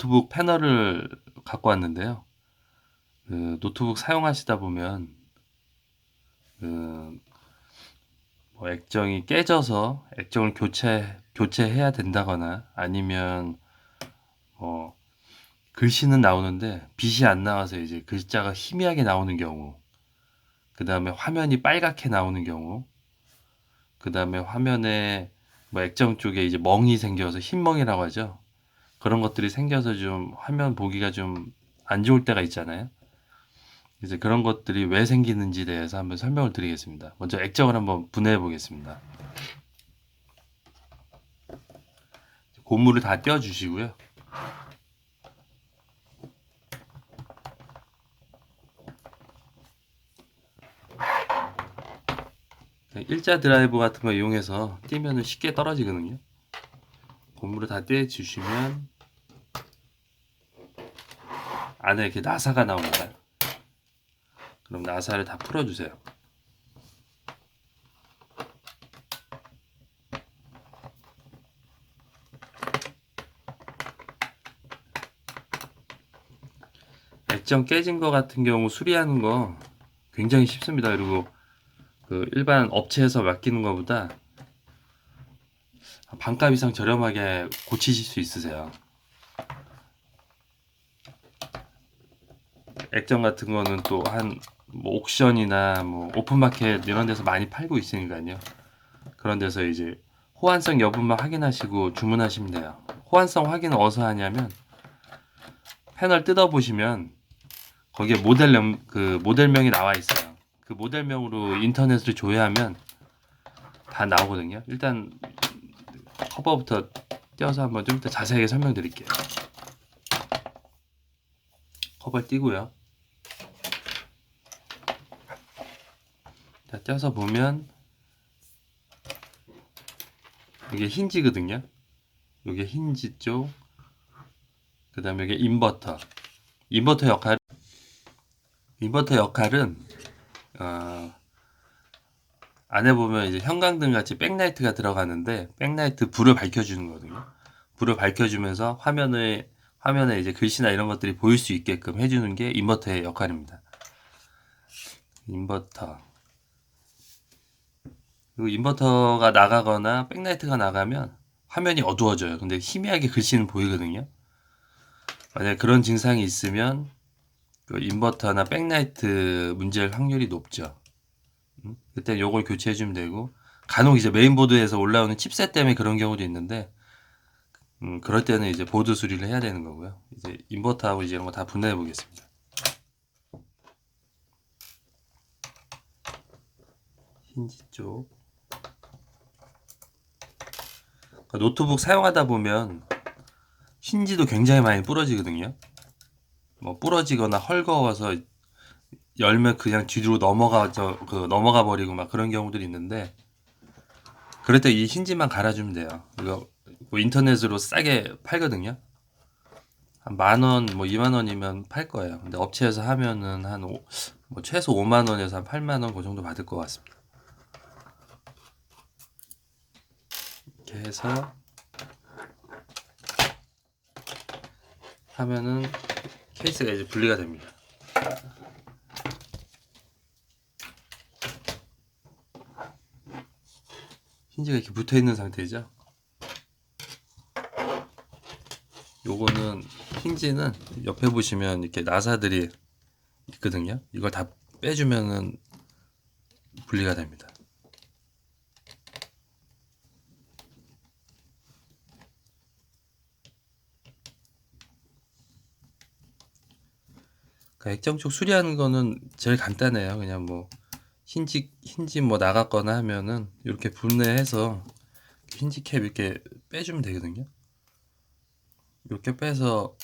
노트북 패널을 갖고 왔는데요. 노트북 사용하시다 보면 그 뭐 액정이 깨져서 액정을 교체해야 된다거나 아니면 뭐 글씨는 나오는데 빛이 안 나와서 이제 글자가 희미하게 나오는 경우, 그 다음에 화면이 빨갛게 나오는 경우, 그 다음에 화면에 뭐 액정 쪽에 이제 멍이 생겨서 흰멍이라고 하죠. 그런 것들이 생겨서 좀 화면 보기가 좀 안 좋을 때가 있잖아요. 이제 그런 것들이 왜 생기는지 대해서 한번 설명을 드리겠습니다. 먼저 액정을 한번 분해해 보겠습니다. 고무를 다 떼어 주시고요. 일자 드라이버 같은 거 이용해서 띄면은 쉽게 떨어지거든요. 고무를 다 떼어 주시면 안에 이렇게 나사가 나옵니다. 그럼 나사를 다 풀어 주세요. 액정 깨진 거 같은 경우 수리하는 거 굉장히 쉽습니다. 그리고 그 일반 업체에서 맡기는 것보다 반값 이상 저렴하게 고치실 수 있으세요. 액정 같은 거는 또 한 뭐 옥션이나 뭐 오픈마켓 이런 데서 많이 팔고 있으니까요. 그런 데서 이제 호환성 여부만 확인하시고 주문하시면 돼요. 호환성 확인은 어디서 하냐면 패널 뜯어 보시면 거기에 모델명이 나와 있어요. 그 모델명으로 인터넷으로 조회하면 다 나오거든요. 일단 커버부터 떼어서 한번 좀 이따 자세하게 설명드릴게요. 커버 띄고요. 자, 떼어서 보면 이게 힌지거든요. 이게 힌지 쪽, 그 다음에 이게 인버터. 인버터 역할, 인버터 역할은 어, 안에 보면 이제 형광등 같이 백라이트가 들어가는데 백라이트 불을 밝혀주는 거거든요. 불을 밝혀주면서 화면에 이제 글씨나 이런 것들이 보일 수 있게끔 해주는 게 인버터의 역할입니다. 인버터. 그리고 인버터가 나가거나 백라이트가 나가면 화면이 어두워져요. 근데 희미하게 글씨는 보이거든요. 만약 그런 증상이 있으면 그 인버터나 백라이트 문제일 확률이 높죠. 그때 요걸 교체해 주면 되고, 간혹 이제 메인보드에서 올라오는 칩셋 때문에 그런 경우도 있는데 그럴 때는 이제 보드 수리를 해야 되는 거고요. 이제 인버터하고 이제 이런 거 다 분해해 보겠습니다. 힌지 쪽. 그러니까 노트북 사용하다 보면 힌지도 굉장히 많이 부러지거든요. 뭐 부러지거나 헐거워서 열면 그냥 뒤로 넘어가 버리고 막 그런 경우들이 있는데, 그럴 때 이 힌지만 갈아주면 돼요. 이거 뭐 인터넷으로 싸게 팔거든요. 한 만 원, 뭐 2만 원이면 팔 거예요. 근데 업체에서 하면은 뭐 최소 5만 원에서 한 8만 원 그 정도 받을 것 같습니다. 이렇게 해서 하면은 케이스가 이제 분리가 됩니다. 힌지가 이렇게 붙어 있는 상태죠. 요거는 힌지는 옆에 보시면 이렇게 나사들이 있거든요. 이걸 다 빼주면은 분리가 됩니다. 그러니까 액정 쪽 수리하는 거는 제일 간단해요. 그냥 뭐 힌지 뭐 나갔거나 하면은 이렇게 분해해서 힌지 캡 이렇게 빼주면 되거든요. 이렇게 빼서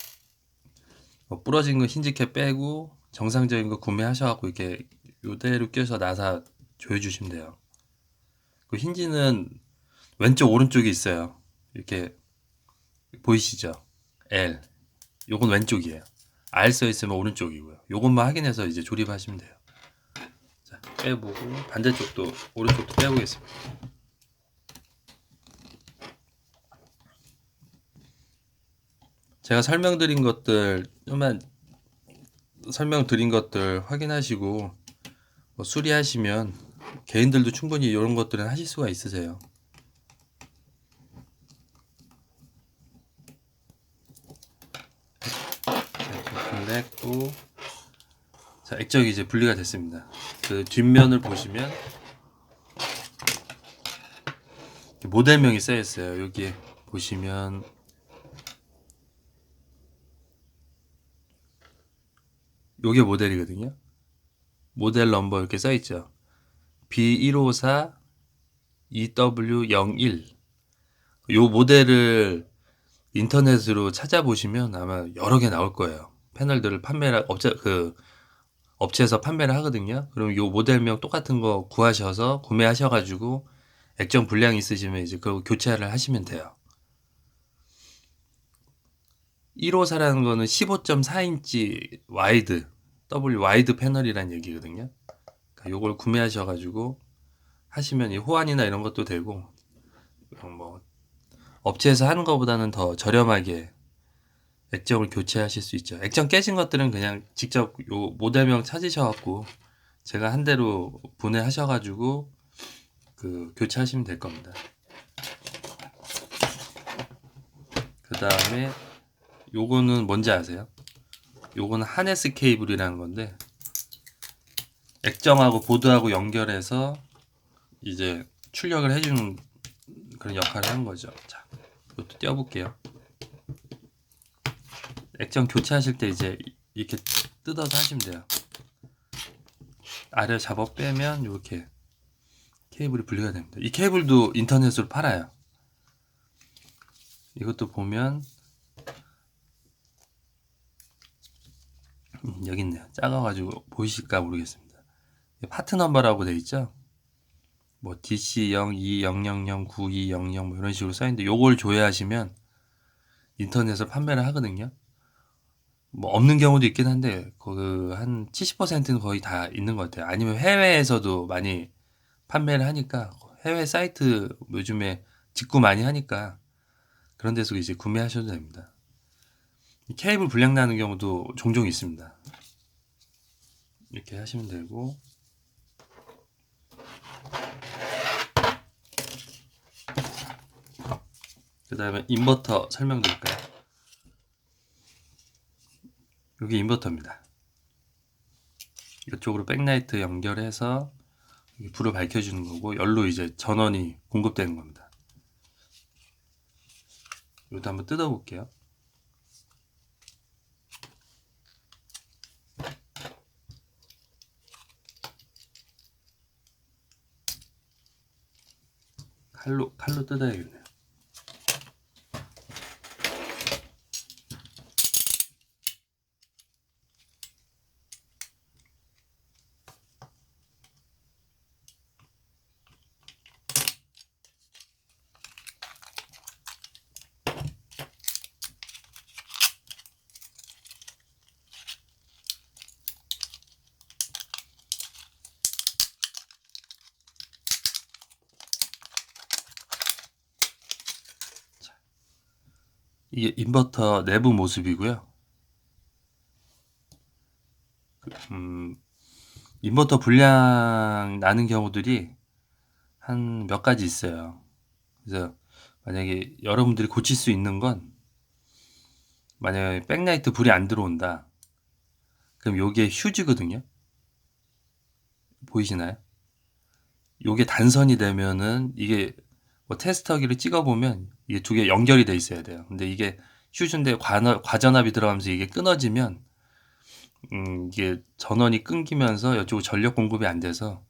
뭐 부러진 거 힌지 캡 빼고 정상적인 거 구매하셔갖고 이렇게 요대로 껴서 나사 조여주시면 돼요. 그 힌지는 왼쪽 오른쪽이 있어요. 이렇게 보이시죠? L. 요건 왼쪽이에요. R 써 있으면 오른쪽이고요. 요것만 확인해서 이제 조립하시면 돼요. 자, 빼보고 반대쪽도 오른쪽도 빼보겠습니다. 제가 설명드린 것들 좀만 설명드린 것들 확인하시고 뭐 수리하시면 개인들도 충분히 이런 것들은 하실 수가 있으세요. 블랙고 자, 액정이 이제 분리가 됐습니다. 그 뒷면을 보시면 모델명이 쓰여 있어요. 여기 보시면 요게 모델이거든요. 모델 넘버 이렇게 써 있죠. B154 EW01. 요 모델을 인터넷으로 찾아보시면 아마 여러 개 나올 거예요. 패널들을 업체에서 판매를 하거든요. 그럼 요 모델명 똑같은 거 구하셔서 구매하셔가지고 액정 불량 있으시면 이제 그거 교체를 하시면 돼요. 154라는 거는 15.4인치 와이드, W 와이드 패널이란 얘기거든요. 그러니까 요걸 구매하셔가지고 하시면 이 호환이나 이런 것도 되고, 뭐 업체에서 하는 것보다는 더 저렴하게 액정을 교체하실 수 있죠. 액정 깨진 것들은 그냥 직접 요 모델명 찾으셔갖고 제가 한 대로 분해하셔가지고 그 교체하시면 될 겁니다. 그 다음에 요거는 뭔지 아세요? 요거는 하네스 케이블이라는 건데 액정하고 보드하고 연결해서 이제 출력을 해주는 그런 역할을 하는 거죠. 자, 이것도 띄워볼게요. 액정 교체하실 때 이제 이렇게 뜯어서 하시면 돼요. 아래 잡아 빼면 이렇게 케이블이 분리가 됩니다. 이 케이블도 인터넷으로 팔아요. 이것도 보면 여기 있네요. 작아가지고 보이실까 모르겠습니다. 파트 넘버라고 돼 있죠. 뭐 DC0200092000 뭐 이런 식으로 써있는데 요걸 조회하시면 인터넷에서 판매를 하거든요. 뭐 없는 경우도 있긴 한데 그 한 70%는 거의 다 있는 것 같아요. 아니면 해외에서도 많이 판매를 하니까 해외 사이트 요즘에 직구 많이 하니까 그런 데서 이제 구매하셔도 됩니다. 케이블 불량 나는 경우도 종종 있습니다. 이렇게 하시면 되고 그 다음에 인버터 설명드릴까요? 여기 인버터입니다. 이쪽으로 백라이트 연결해서 불을 밝혀주는 거고 열로 이제 전원이 공급되는 겁니다. 이것도 한번 뜯어볼게요. 칼로 뜯어야겠네요. 이게 인버터 내부 모습이고요. 인버터 불량 나는 경우들이 한 몇 가지 있어요. 그래서 만약에 여러분들이 고칠 수 있는 건 만약에 백라이트 불이 안 들어온다. 그럼 요게 휴지거든요. 보이시나요? 요게 단선이 되면은 이게 뭐 테스터기를 찍어보면 이게 두 개 연결이 돼 있어야 돼요. 근데 이게 휴지인데 과전압이 들어가면서 이게 끊어지면 이게 전원이 끊기면서 이쪽 전력 공급이 안 돼서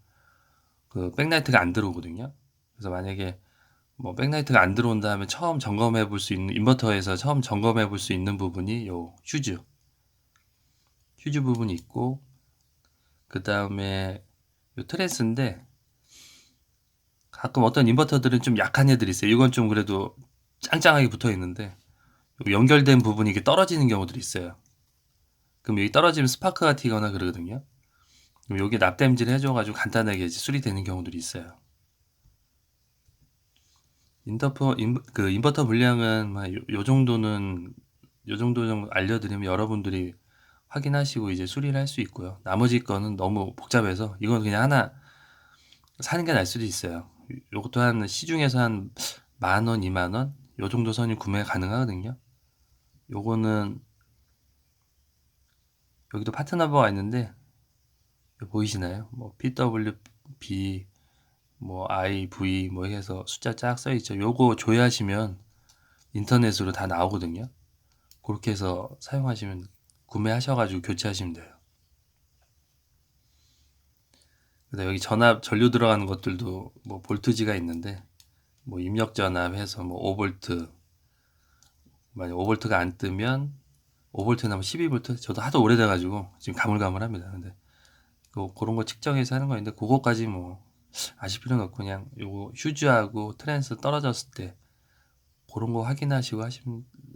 그 백라이트가 안 들어오거든요. 그래서 만약에 뭐 백라이트가 안 들어온다 하면 처음 점검해 볼 수 있는 인버터에서 처음 점검해 볼 수 있는 부분이 요 휴즈 부분이 있고 그 다음에 요 트랜스인데 가끔 어떤 인버터들은 좀 약한 애들이 있어요. 이건 좀 그래도 짱짱하게 붙어 있는데 연결된 부분이 이게 떨어지는 경우들이 있어요. 그럼 여기 떨어지면 스파크가 튀거나 그러거든요. 그럼 여기 납땜질 해줘가지고 간단하게 이제 수리되는 경우들이 있어요. 인버터 불량은 요 정도는 요 정도 좀 알려드리면 여러분들이 확인하시고 이제 수리를 할 수 있고요. 나머지 거는 너무 복잡해서 이건 그냥 하나 사는 게 나을 수도 있어요. 요것도 한 시중에서 한 10,000원, 20,000원 요 정도 선이 구매 가능하거든요. 요거는 여기도 파트 넘버가 있는데 보이시나요? 뭐 PWB 뭐 IV 뭐 해서 숫자 쫙 써 있죠. 요거 조회하시면 인터넷으로 다 나오거든요. 그렇게 해서 사용하시면 구매하셔가지고 교체하시면 돼요. 그다음 여기 전압 전류 들어가는 것들도 뭐 볼트지가 있는데 뭐 입력 전압해서 뭐 5V 만약 5V가 안 뜨면 5V 나면 12V 저도 하도 오래돼가지고 지금 가물가물합니다. 근데 그런 거 측정해서 하는 거 있는데 그거까지 뭐 아실 필요는 없고 그냥 요거 휴즈하고 트랜스 떨어졌을 때 그런 거 확인하시고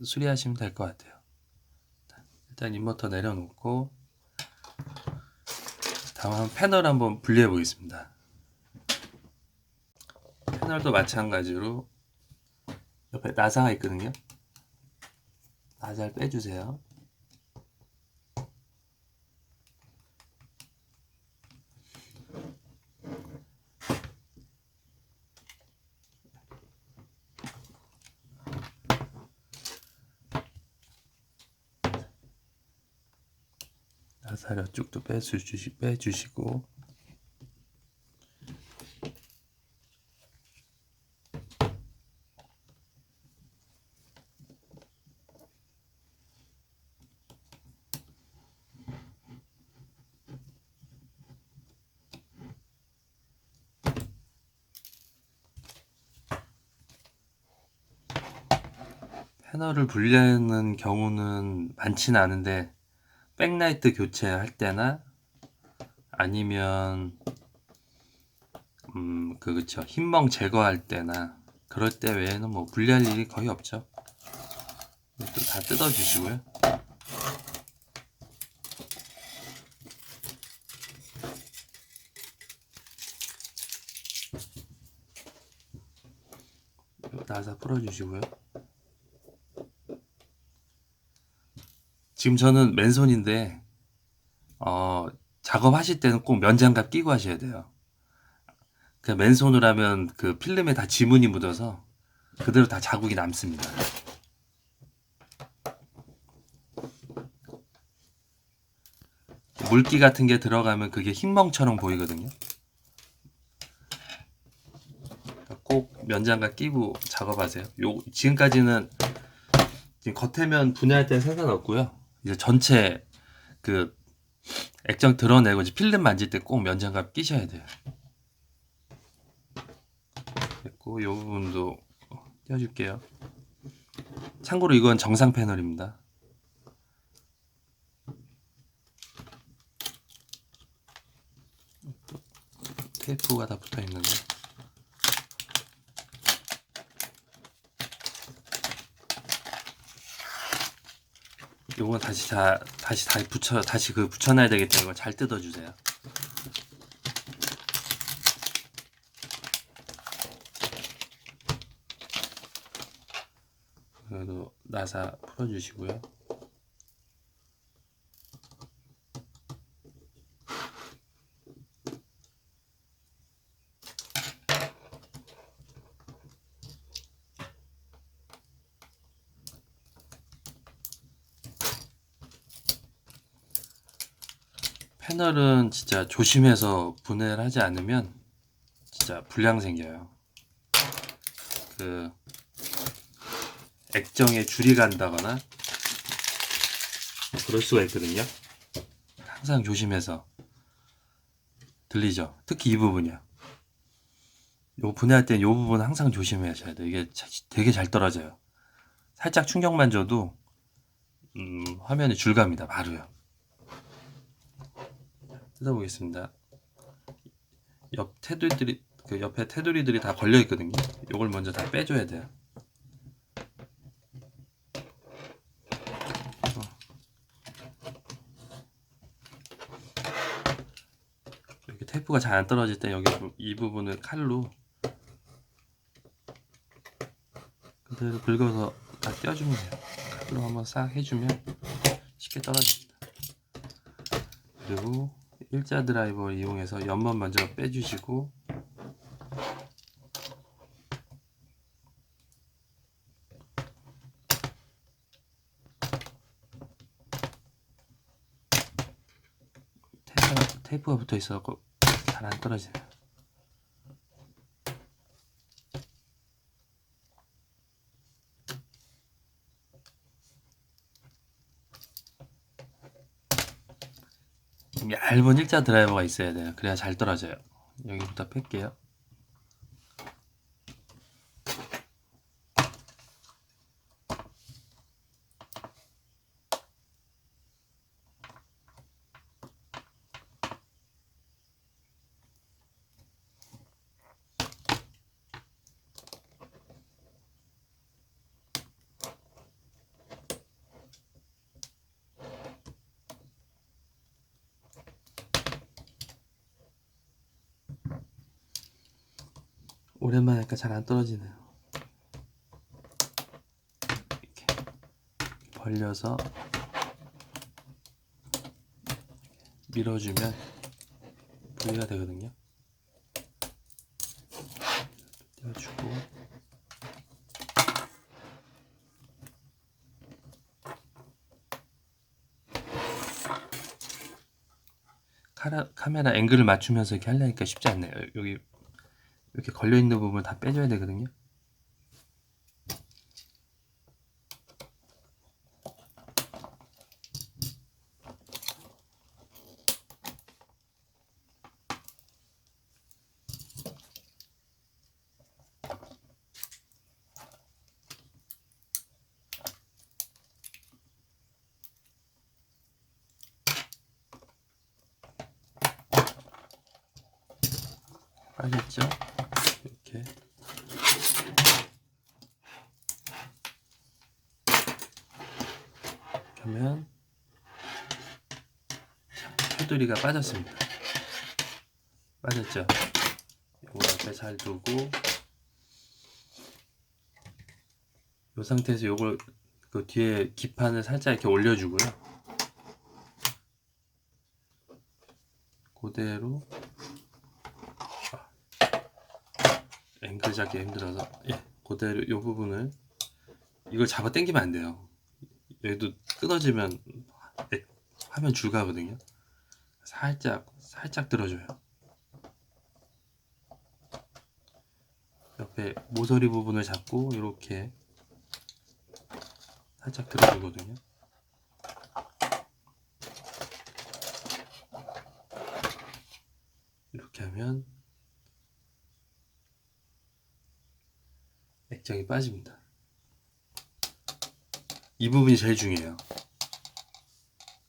수리하시면 될 것 같아요. 일단 인버터 내려놓고 다음 패널 한번 분리해 보겠습니다. 패널도 마찬가지로 옆에 나사가 있거든요. 나사를 빼주세요. 나사를 쭉도 빼주시고 패널을 분리하는 경우는 많지는 않은데 백라이트 교체할 때나 아니면 그쵸 흰멍 제거할 때나 그럴 때 외에는 뭐 분리할 일이 거의 없죠. 이것도 다 뜯어 주시고요. 나사 풀어 주시고요. 지금 저는 맨손인데 작업하실 때는 꼭 면장갑 끼고 하셔야 돼요. 그냥 맨손으로 하면 그 필름에 다 지문이 묻어서 그대로 다 자국이 남습니다. 물기 같은 게 들어가면 그게 흰멍처럼 보이거든요. 꼭 면장갑 끼고 작업하세요. 지금까지는 지금 겉에면 분해할 때는 상관없고요. 이제 전체 그 액정 드러내고 이제 필름 만질 때 꼭 면장갑 끼셔야 돼요. 됐고 이 부분도 떼어줄게요. 참고로 이건 정상 패널입니다. 테이프가 다 붙어 있는데 요건 다시 붙여놔야 되기 때문에 잘 뜯어주세요. 그래도 나사 풀어주시고요. 패널은 진짜 조심해서 분해를 하지 않으면 진짜 불량 생겨요. 그 액정에 줄이 간다거나 그럴 수가 있거든요. 항상 조심해서. 들리죠? 특히 이 부분이요. 요 분해할 때 요 부분 항상 조심하셔야 돼요. 이게 되게 잘 떨어져요. 살짝 충격만 줘도 화면이 줄갑니다. 바로요. 뜯어보겠습니다. 옆에 테두리들이 다 걸려 있거든요. 요걸 먼저 다 빼줘야 돼요. 이렇게 테이프가 잘 안 떨어질 때 여기 이 부분을 칼로 그대로 긁어서 다 떼어주면 돼요. 로 한번 싹 해주면 쉽게 떨어집니다. 그리고 일자 드라이버를 이용해서 옆면 먼저 빼주시고 테이프가 붙어 있어서 잘 안 떨어지네요. 얇은 일자 드라이버가 있어야 돼요. 그래야 잘 떨어져요. 여기부터 뺄게요. 오랜만에 하니까 잘 안 떨어지네요. 이렇게 벌려서 밀어주면 분리가 되거든요. 떼어주고 카메라 앵글을 맞추면서 이렇게 하려니까 쉽지 않네요. 여기 이렇게 걸려있는 부분을 다 빼줘야 되거든요. 알겠죠? 이렇게 하면 테두리가 빠졌습니다. 빠졌죠? 이거 앞에 잘 두고 이 상태에서 요걸 그 뒤에 기판을 살짝 이렇게 올려주고요. 그대로 앵글 잡기 힘들어서 그대로 이 부분을 이걸 잡아 당기면 안 돼요. 여기도 끊어지면 화면 줄가거든요. 살짝 들어줘요. 옆에 모서리 부분을 잡고 이렇게 살짝 들어주거든요. 이렇게 하면 액정이 빠집니다. 이 부분이 제일 중요해요.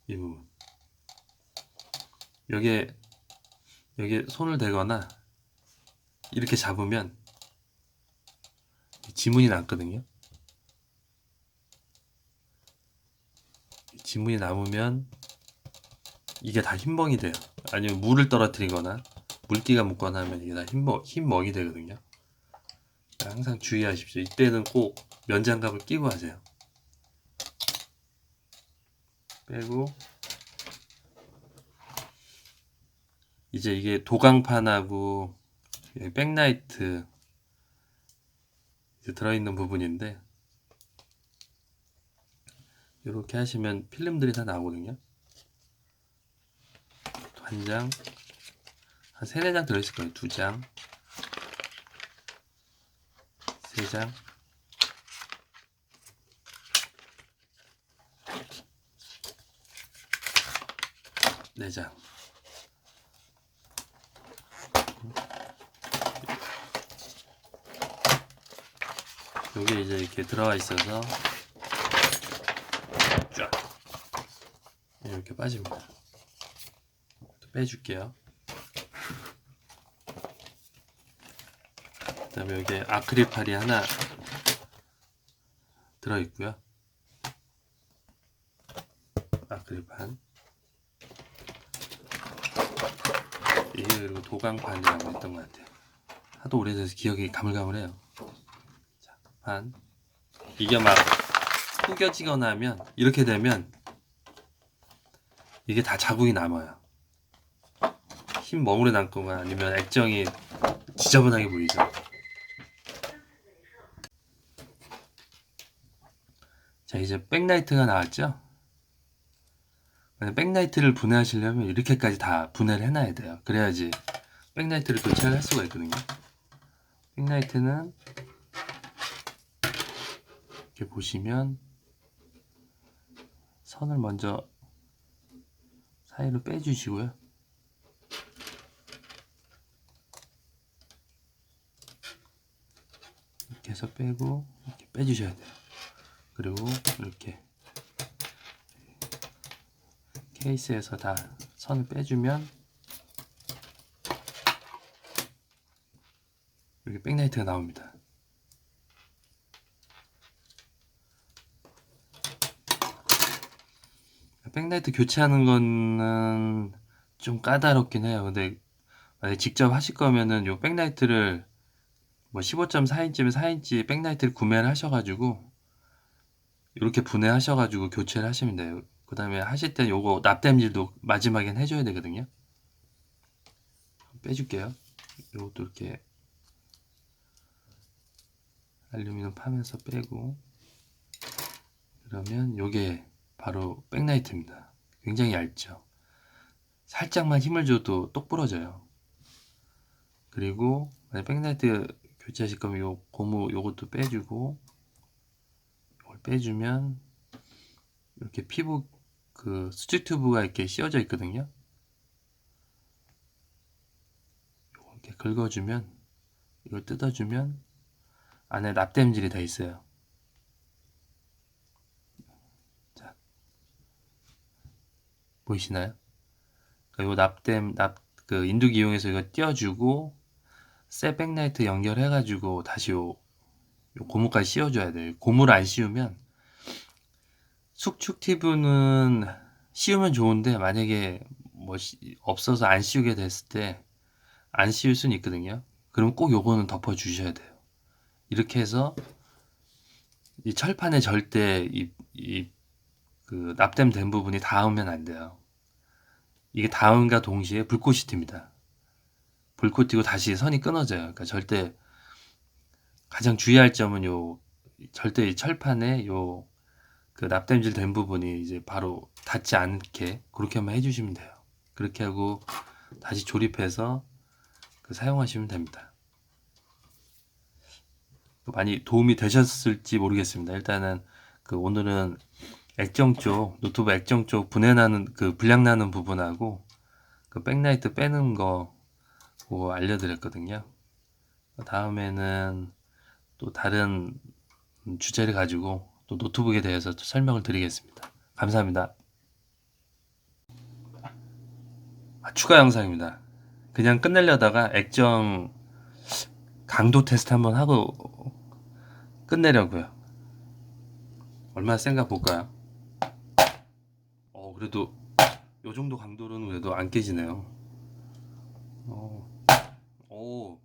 이 부분. 여기에 손을 대거나 이렇게 잡으면 지문이 남거든요. 지문이 남으면 이게 다 흰멍이 돼요. 아니면 물을 떨어뜨리거나 물기가 묻거나 하면 이게 다 흰멍이 되거든요. 항상 주의하십시오. 이때는 꼭 면장갑을 끼고 하세요. 빼고 이제 이게 도강판하고 백라이트 들어있는 부분인데 이렇게 하시면 필름들이 다 나오거든요. 한 장, 한 3, 4장 들어있을 거예요. 2장, 3장, 4장. 요게 이제 이렇게 들어가 있어서 쫙 이렇게 빠집니다. 또 빼줄게요. 그 다음에 여기에 아크릴팔이 하나 들어있고요. 아크릴판. 이게 그리고 도강판이라고 했던 것 같아요. 하도 오래돼서 기억이 가물가물해요. 자, 판. 이게 막 구겨지거나 하면 이렇게 되면 이게 다 자국이 남아요. 힘 머무르 남거나 아니면 액정이 지저분하게 보이죠. 자, 이제 백라이트가 나왔죠. 백라이트를 분해하시려면 이렇게까지 다 분해를 해놔야 돼요. 그래야지 백라이트를 교체를 할 수가 있거든요. 백라이트는 이렇게 보시면 선을 먼저 사이로 빼주시고요. 이렇게 해서 빼고 이렇게 빼주셔야 돼요. 그리고 이렇게 케이스에서 다 선을 빼주면 이렇게 백라이트가 나옵니다. 백라이트 교체하는 거는 좀 까다롭긴 해요. 근데 만약에 직접 하실 거면은 요 백라이트를 뭐 15.4인치면 4인치 백라이트를 구매를 하셔가지고 이렇게 분해하셔가지고 교체를 하시면 돼요. 그 다음에 하실 때 요거 납땜질도 마지막엔 해줘야 되거든요. 빼줄게요. 요것도 이렇게 알루미늄 파면서 빼고, 그러면 요게 바로 백라이트입니다. 굉장히 얇죠. 살짝만 힘을 줘도 똑 부러져요. 그리고 만약 백라이트 교체하실 거면 요 고무 요것도 빼주고, 이걸 빼주면 이렇게 피부 그 수직 튜브가 이렇게 씌워져 있거든요. 이렇게 긁어주면, 이걸 뜯어주면 안에 납땜질이 다 있어요. 자, 보이시나요? 요 납땜 그 인두기 이용해서 이거 띄워주고 새 백라이트 연결해가지고 다시 요 고무까지 씌워줘야 돼요. 고무를 안 씌우면 숙축 팁은 씌우면 좋은데 만약에 뭐 없어서 안 씌우게 됐을 때 안 씌울 수는 있거든요. 그럼 꼭 요거는 덮어 주셔야 돼요. 이렇게 해서 이 철판에 절대 그 납땜된 부분이 닿으면 안 돼요. 이게 닿음과 동시에 불꽃이 튑니다. 불꽃 튀고 다시 선이 끊어져요. 그러니까 절대 가장 주의할 점은 절대 이 철판에 그 납땜질 된 부분이 이제 바로 닿지 않게 그렇게만 해주시면 돼요. 그렇게 하고 다시 조립해서 사용하시면 됩니다. 많이 도움이 되셨을지 모르겠습니다. 일단은 오늘은 액정 쪽, 노트북 액정 쪽 분해나는 불량 나는 부분하고 백라이트 빼는 거 알려드렸거든요. 다음에는 또 다른 주제를 가지고 또 노트북에 대해서 또 설명을 드리겠습니다. 감사합니다. 추가 영상입니다. 그냥 끝내려다가 액정 강도 테스트 한번 하고 끝내려고요. 얼마나 센가 볼까요? 그래도 요 정도 강도로는 그래도 안 깨지네요. 오,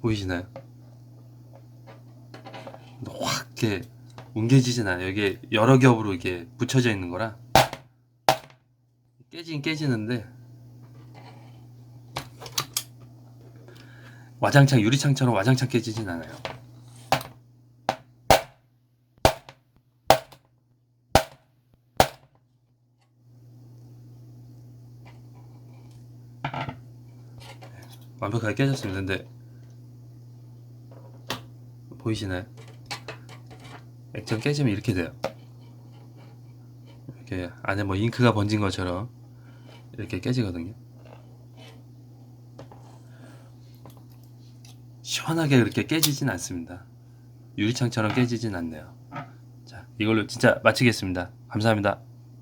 보이시나요? 확 이렇게 뭉개지진 않아요. 이게 여러 겹으로 이렇게 붙여져 있는 거라 깨지긴 깨지는데 와장창 유리창처럼 와장창 깨지진 않아요. 완벽하게 깨졌습니다. 근데 보이시나요? 액정 깨지면 이렇게 돼요. 이렇게 안에 뭐 잉크가 번진 것처럼 이렇게 깨지거든요. 시원하게 그렇게 깨지진 않습니다. 유리창처럼 깨지진 않네요. 자, 이걸로 진짜 마치겠습니다. 감사합니다.